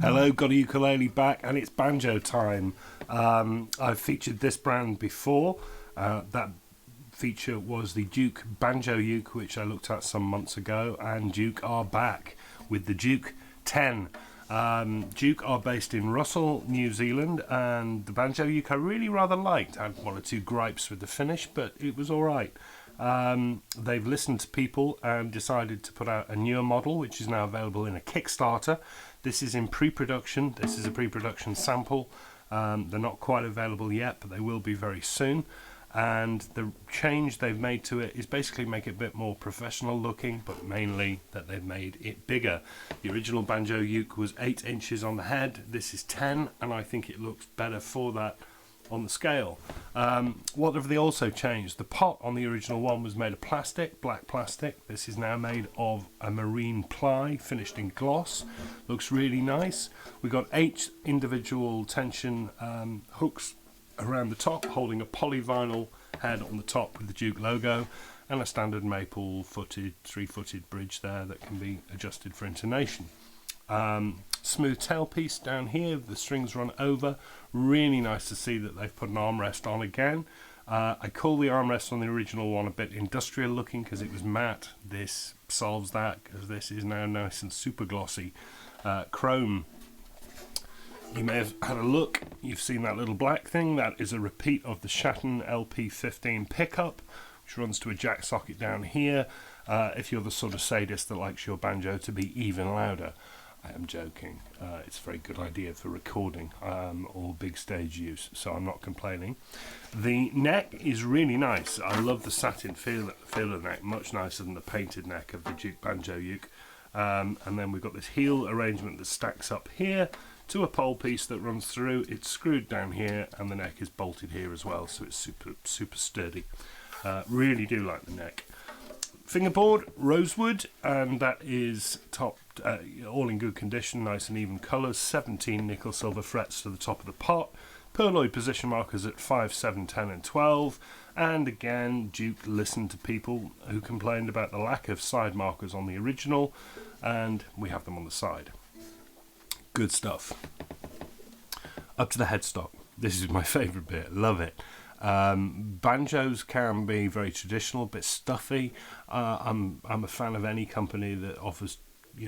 Hello, GotAUkulele back, and it's banjo time. I've featured this brand before. That feature was the Duke Banjo Uke, which I looked at some months ago, and Duke are back with the Duke 10. Duke are based in Russell, New Zealand, and the Banjo Uke I really rather liked. I had one or two gripes with the finish, but it was alright. They've listened to people and decided to put out a newer model, which is now available in a Kickstarter. This is in pre-production. This is a pre-production sample. They're not quite available yet, but they will be very soon. And the change they've made to it is basically make it a bit more professional looking, but mainly that they've made it bigger. The original Banjo Uke was 8 inches on the head. This is 10, and I think it looks better for that on the scale. What have they also changed? The pot on the original one was made of plastic, black plastic. This is now made of a marine ply finished in gloss. Looks really nice. We've got 8 individual tension hooks around the top, holding a polyvinyl head on the top with the Duke logo, and a standard maple footed, 3-footed bridge there that can be adjusted for intonation. Smooth tailpiece down here, the strings run over. Really nice to see that they've put an armrest on again. I call the armrest on the original one a bit industrial looking because it was matte. This solves that because this is now nice and super glossy chrome. You may have had a look, you've seen that little black thing. That is a repeat of the Shatton LP15 pickup, which runs to a jack socket down here. If you're the sort of sadist that likes your banjo to be even louder. I am joking. It's a very good idea for recording or big stage use, so I'm not complaining. The neck is really nice. I love the satin feel of the neck, much nicer than the painted neck of the Duke Banjo Uke. And then we've got this heel arrangement that stacks up here to a pole piece that runs through. It's screwed down here, and the neck is bolted here as well, so it's super sturdy. Really do like the neck. Fingerboard, rosewood, and that is topped, all in good condition, nice and even colours. 17 nickel silver frets to the top of the pot. Pearloid position markers at 5, 7, 10 and 12. And again, Duke listened to people who complained about the lack of side markers on the original, and we have them on the side. Good stuff. Up to the headstock. This is my favourite bit, love it. Banjos can be very traditional, a bit stuffy. I'm a fan of any company that offers,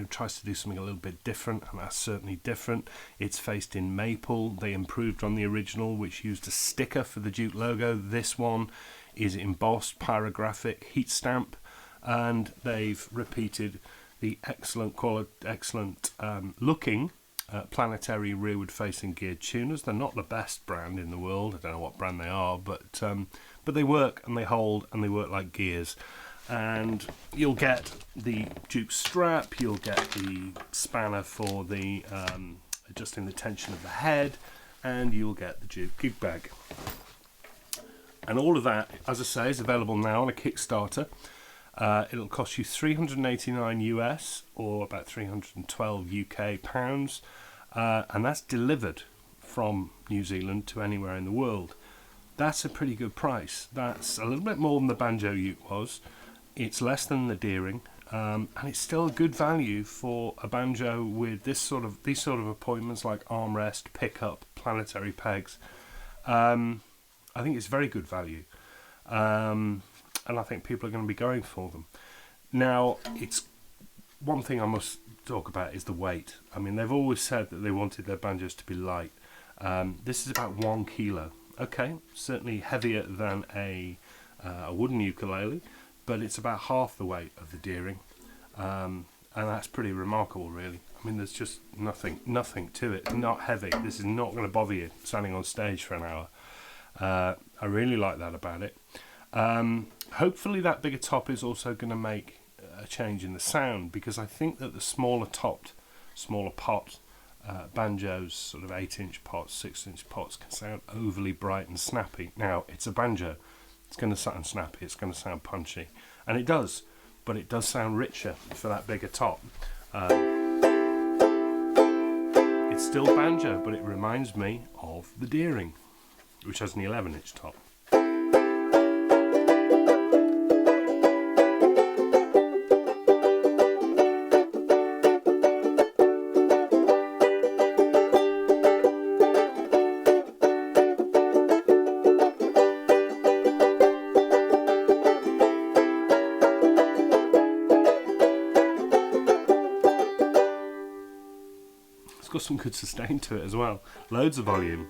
tries to do something a little bit different, and that's certainly different. It's faced in maple. They improved on the original, which used a sticker for the Duke logo. This one is embossed pyrographic heat stamp, and they've repeated the excellent looking planetary rearward facing geared tuners. They're not the best brand in the world. I don't know what brand they are, but they work and they hold and they work like gears. And you'll get the Duke strap, you'll get the spanner for the adjusting the tension of the head, and you'll get the Duke gig bag. And all of that, as I say, is available now on a Kickstarter. It'll cost you $389 US, or about 312 UK pounds, and that's delivered from New Zealand to anywhere in the world. That's a pretty good price. That's a little bit more than the Banjo Uke was. It's less than the Deering, and it's still a good value for a banjo with these sort of appointments like armrest, pickup, planetary pegs. I think it's very good value. And I think people are going to be going for them. Now, it's one thing I must talk about is the weight. I mean, they've always said that they wanted their banjos to be light. This is about 1 kilo. Okay, certainly heavier than a wooden ukulele, but it's about half the weight of the Deering, and that's pretty remarkable, really. I mean, there's just nothing to it. It's not heavy. This is not going to bother you standing on stage for an hour. I really like that about it. Hopefully that bigger top is also going to make a change in the sound, because I think that the smaller pot banjos, sort of 8-inch pots, 6-inch pots, can sound overly bright and snappy. Now, it's a banjo. It's going to sound snappy, it's going to sound punchy, and it does, but it does sound richer for that bigger top. It's still banjo, but it reminds me of the Deering, which has an 11-inch top. got some good sustain to it as well. Loads of volume.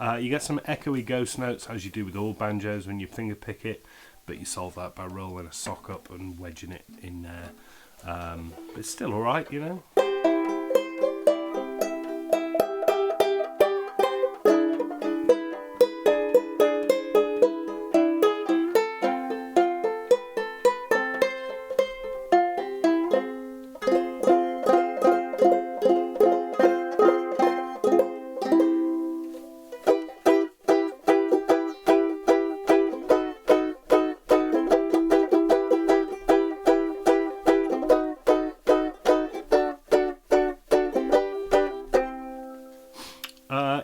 You get some echoey ghost notes, as you do with all banjos when you finger pick it, but you solve that by rolling a sock up and wedging it in there. But it's still alright, you know.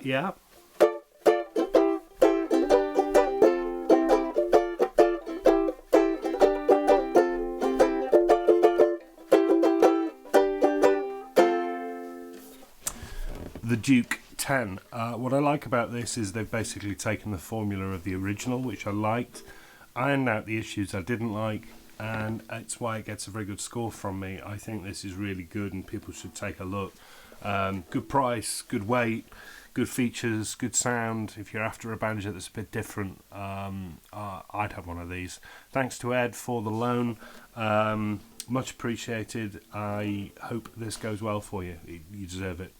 Yeah. The Duke 10. What I like about this is they've basically taken the formula of the original, which I liked, ironed out the issues I didn't like, and it's why it gets a very good score from me. I think this is really good and people should take a look. Good price, good weight, good features, good sound. If you're after a banjo that's a bit different, I'd have one of these. Thanks to Ed for the loan. Much appreciated. I hope this goes well for you. You deserve it.